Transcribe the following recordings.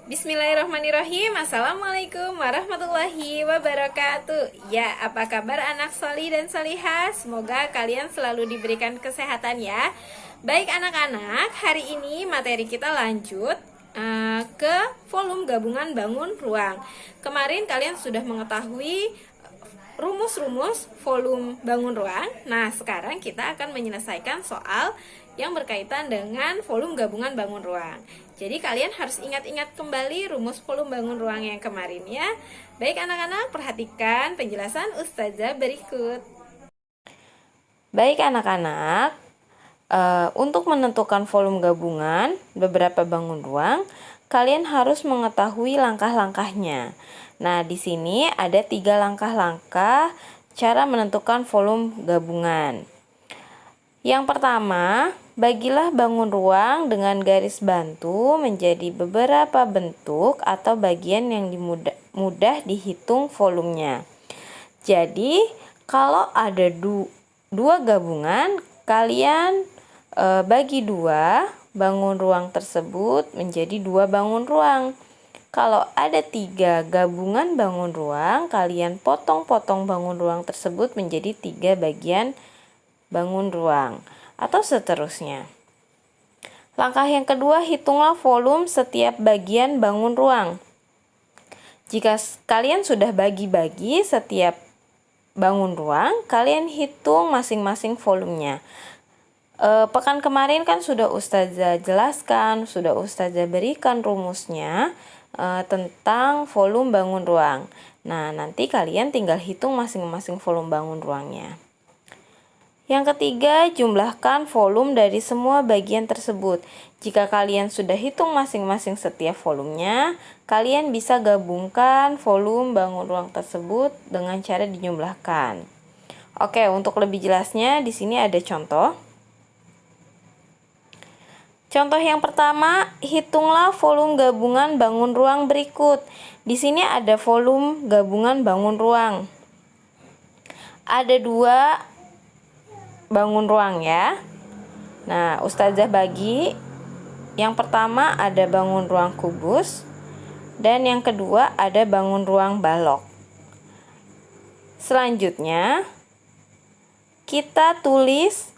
Bismillahirrahmanirrahim. Assalamualaikum warahmatullahi wabarakatuh. Ya, apa kabar anak soli dan solihah? Semoga kalian selalu diberikan kesehatan ya. Baik anak-anak, hari ini materi kita lanjut ke volume gabungan bangun ruang. Kemarin kalian sudah mengetahui rumus-rumus volume bangun ruang. Nah, sekarang kita akan menyelesaikan soal yang berkaitan dengan volume gabungan bangun ruang. Jadi kalian harus ingat-ingat kembali rumus volume bangun ruang yang kemarin ya. Baik anak-anak, perhatikan penjelasan Ustazah berikut. Baik anak-anak, untuk menentukan volume gabungan beberapa bangun ruang, kalian harus mengetahui langkah-langkahnya. Nah, di sini ada 3 langkah-langkah cara menentukan volume gabungan. Yang pertama, bagilah bangun ruang dengan garis bantu menjadi beberapa bentuk atau bagian yang mudah dihitung volumenya. Jadi, kalau ada dua gabungan, kalian bagi 2 bangun ruang tersebut menjadi 2 bangun ruang. Kalau ada 3 gabungan bangun ruang, kalian potong-potong bangun ruang tersebut menjadi 3 bagian bangun ruang, atau seterusnya. Langkah yang kedua, hitunglah volume setiap bagian bangun ruang. Jika kalian sudah bagi-bagi setiap bangun ruang, kalian hitung masing-masing volumenya. Pekan kemarin kan sudah Ustazah jelaskan, sudah Ustazah berikan rumusnya tentang volume bangun ruang. Nah, nanti kalian tinggal hitung masing-masing volume bangun ruangnya. Yang ketiga, jumlahkan volume dari semua bagian tersebut. Jika kalian sudah hitung masing-masing setiap volumenya, kalian bisa gabungkan volume bangun ruang tersebut dengan cara dijumlahkan. Oke, untuk lebih jelasnya di sini ada contoh. Contoh yang pertama, hitunglah volume gabungan bangun ruang berikut. Di sini ada volume gabungan bangun ruang. Ada 2 bangun ruang ya. Nah, Ustazah bagi. Yang pertama ada bangun ruang kubus dan yang kedua ada bangun ruang balok. Selanjutnya kita tulis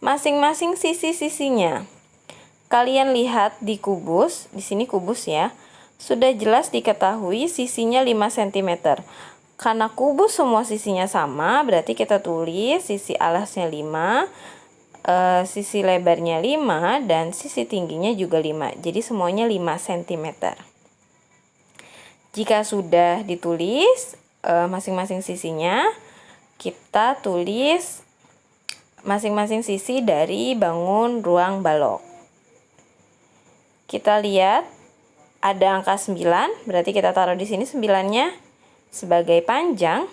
masing-masing sisi-sisinya. Kalian lihat di kubus, di sini kubus ya. Sudah jelas diketahui sisinya 5 cm. Karena kubus semua sisinya sama, berarti kita tulis sisi alasnya 5, sisi lebarnya 5, dan sisi tingginya juga 5. Jadi semuanya 5 cm. Jika sudah ditulis masing-masing sisinya, kita tulis masing-masing sisi dari bangun ruang balok. Kita lihat ada angka 9, berarti kita taruh di sini 9-nya sebagai panjang.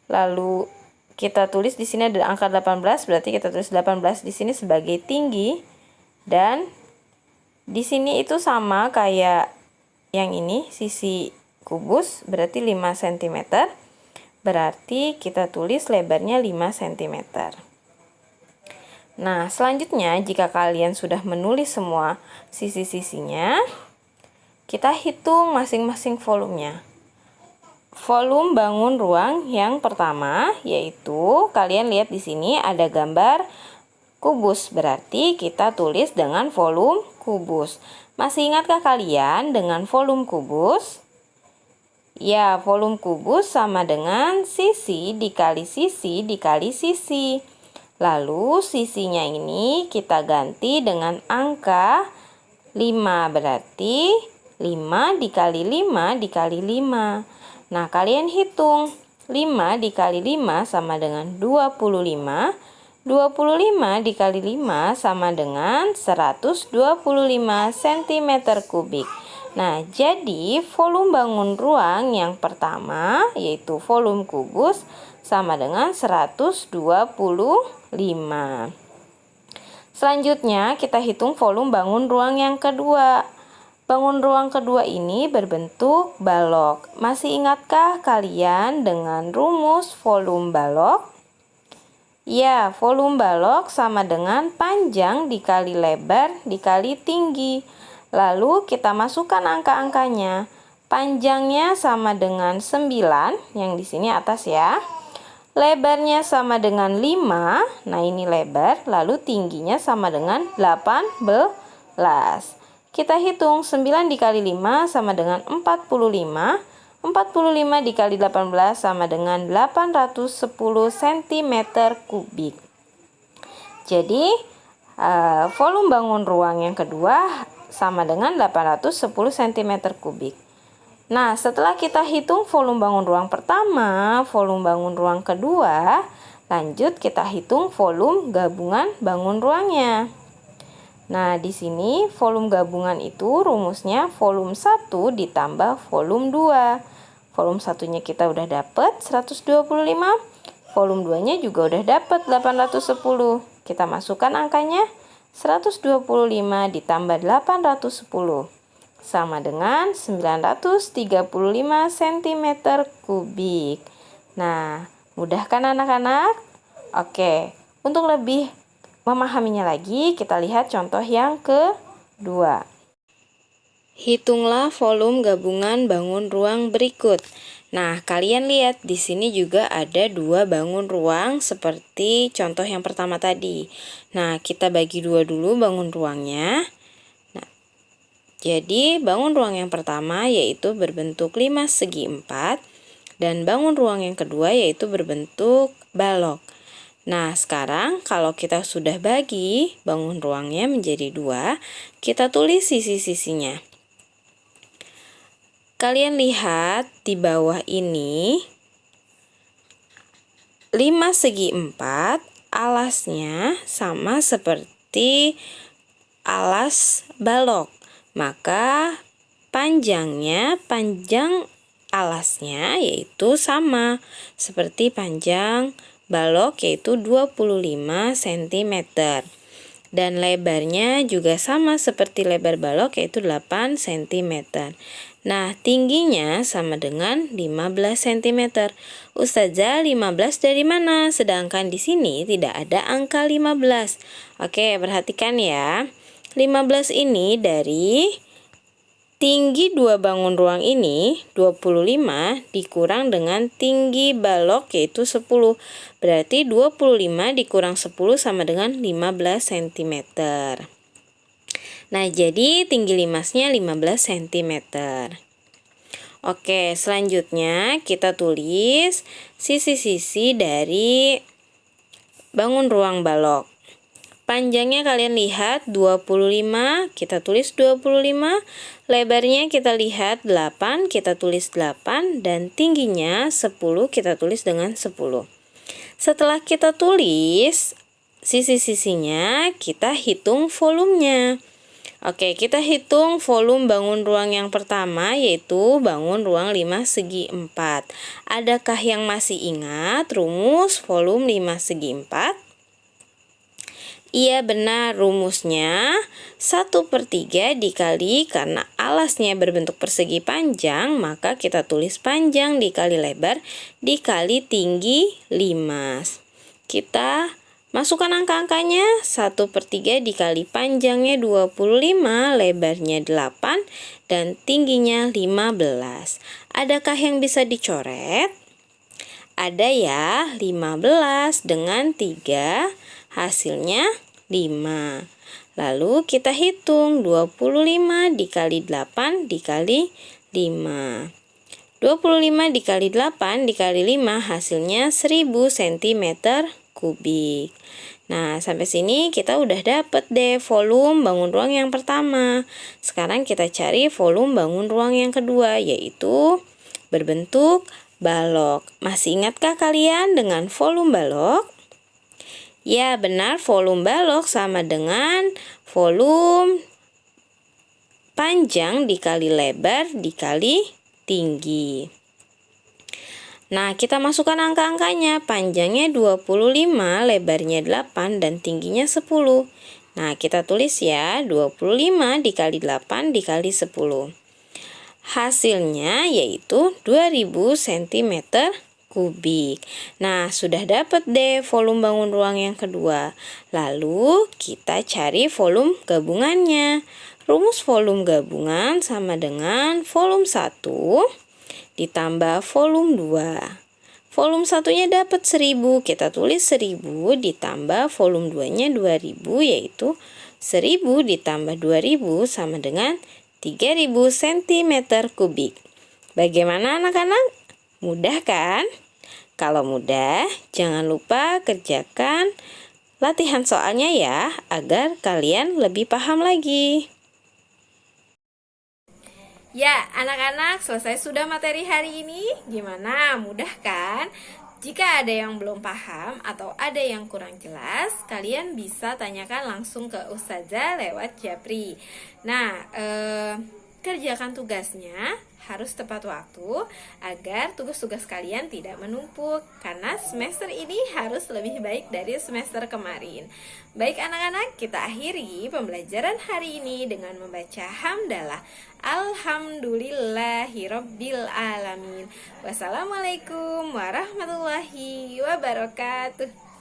Lalu kita tulis di sini ada angka 18, berarti kita tulis 18 di sini sebagai tinggi. Dan di sini itu sama kayak yang ini, sisi kubus berarti 5 cm. Berarti kita tulis lebarnya 5 cm. Nah, selanjutnya jika kalian sudah menulis semua sisi-sisinya, kita hitung masing-masing volumenya. Volume bangun ruang yang pertama yaitu kalian lihat di sini ada gambar kubus, berarti kita tulis dengan volume kubus. Masih ingatkah kalian dengan volume kubus? Ya, volume kubus sama dengan sisi dikali sisi dikali sisi. Lalu sisinya ini kita ganti dengan angka 5, berarti 5 dikali 5 dikali 5. Nah, kalian hitung 5 dikali 5 sama dengan 25. 25 dikali 5 sama dengan 125 cm kubik. Nah, jadi volume bangun ruang yang pertama yaitu volume kubus sama dengan 125. Selanjutnya kita hitung volume bangun ruang yang kedua. Bangun ruang kedua ini berbentuk balok. Masih ingatkah kalian dengan rumus volume balok? Ya, volume balok sama dengan panjang dikali lebar dikali tinggi. Lalu kita masukkan angka-angkanya. Panjangnya sama dengan 9, yang di sini atas ya. Lebarnya sama dengan 5, nah ini lebar, lalu tingginya sama dengan 18. Kita hitung 9 dikali 5 sama dengan 45. 45 dikali 18 sama dengan 810 cm kubik. Jadi, volume bangun ruang yang kedua sama dengan 810 cm kubik. Nah, setelah kita hitung volume bangun ruang pertama, volume bangun ruang kedua, lanjut kita hitung volume gabungan bangun ruangnya. Nah, di sini volume gabungan itu rumusnya volume 1 ditambah volume 2. Volume 1-nya kita udah dapat 125, volume 2-nya juga udah dapat 810. Kita masukkan angkanya, 125 ditambah 810 sama dengan 935 cm kubik. Nah, mudah kan anak-anak? Oke, untuk lebih memahaminya lagi, kita lihat contoh yang kedua. Hitunglah volume gabungan bangun ruang berikut. Nah, kalian lihat di sini juga ada 2 bangun ruang seperti contoh yang pertama tadi. Nah, kita bagi 2 dulu bangun ruangnya. Jadi, bangun ruang yang pertama yaitu berbentuk 5 segi 4 dan bangun ruang yang kedua yaitu berbentuk balok. Nah, sekarang kalau kita sudah bagi bangun ruangnya menjadi 2, kita tulis sisi-sisinya. Kalian lihat di bawah ini 5 segi 4 alasnya sama seperti alas balok. Maka panjang alasnya yaitu sama seperti panjang balok yaitu 25 cm. Dan lebarnya juga sama seperti lebar balok yaitu 8 cm. Nah, tingginya sama dengan 15 cm. Ustazah, 15 dari mana? Sedangkan di sini tidak ada angka 15. Oke, perhatikan ya. 15 ini dari tinggi 2 bangun ruang ini 25 dikurang dengan tinggi balok yaitu 10. Berarti 25 dikurang 10 sama dengan 15 cm. Nah, jadi tinggi limasnya 15 cm. Oke, selanjutnya kita tulis sisi-sisi dari bangun ruang balok. Panjangnya kalian lihat 25, kita tulis 25. Lebarnya kita lihat 8, kita tulis 8. Dan tingginya 10, kita tulis dengan 10. Setelah kita tulis sisi-sisinya, kita hitung volumenya. Oke, kita hitung volume bangun ruang yang pertama yaitu bangun ruang 5 segi 4. Adakah yang masih ingat rumus volume 5 segi 4? Iya, benar, rumusnya 1/3 dikali karena alasnya berbentuk persegi panjang, maka kita tulis panjang dikali lebar dikali tinggi limas. Kita masukkan angka-angkanya, 1/3 dikali panjangnya 25, lebarnya 8, dan tingginya 15. Adakah yang bisa dicoret? Ada ya, 15 dengan 3, hasilnya 5. Lalu kita hitung 25 dikali 8 dikali 5. 25 dikali 8 dikali 5 hasilnya 1000 cm kubik. Nah, sampai sini kita udah dapet deh volume bangun ruang yang pertama. Sekarang kita cari volume bangun ruang yang kedua, yaitu berbentuk balok. Masih ingatkah kalian dengan volume balok? Ya, benar, volume balok sama dengan volume panjang dikali lebar dikali tinggi. Nah, kita masukkan angka-angkanya. Panjangnya 25, lebarnya 8, dan tingginya 10. Nah, kita tulis ya, 25 dikali 8 dikali 10. Hasilnya yaitu 2000 cm kubik. Nah, sudah dapat deh volume bangun ruang yang kedua. Lalu kita cari volume gabungannya. Rumus volume gabungan sama dengan volume 1 ditambah volume 2. Volume 1-nya dapat 1000, kita tulis 1000 ditambah volume 2-nya 2000, yaitu 1000 ditambah 2000 sama dengan 3000 cm kubik. Bagaimana anak-anak? Mudah kan? Kalau mudah, jangan lupa kerjakan latihan soalnya ya, agar kalian lebih paham lagi. Ya, anak-anak, selesai sudah materi hari ini. Gimana? Mudah kan? Jika ada yang belum paham atau ada yang kurang jelas, kalian bisa tanyakan langsung ke Ustazah lewat Japri. Nah, kerjakan tugasnya harus tepat waktu agar tugas-tugas kalian tidak menumpuk, karena semester ini harus lebih baik dari semester kemarin. Baik anak-anak, kita akhiri pembelajaran hari ini dengan membaca hamdalah. Alhamdulillahirabbil alamin. Wassalamualaikum warahmatullahi wabarakatuh.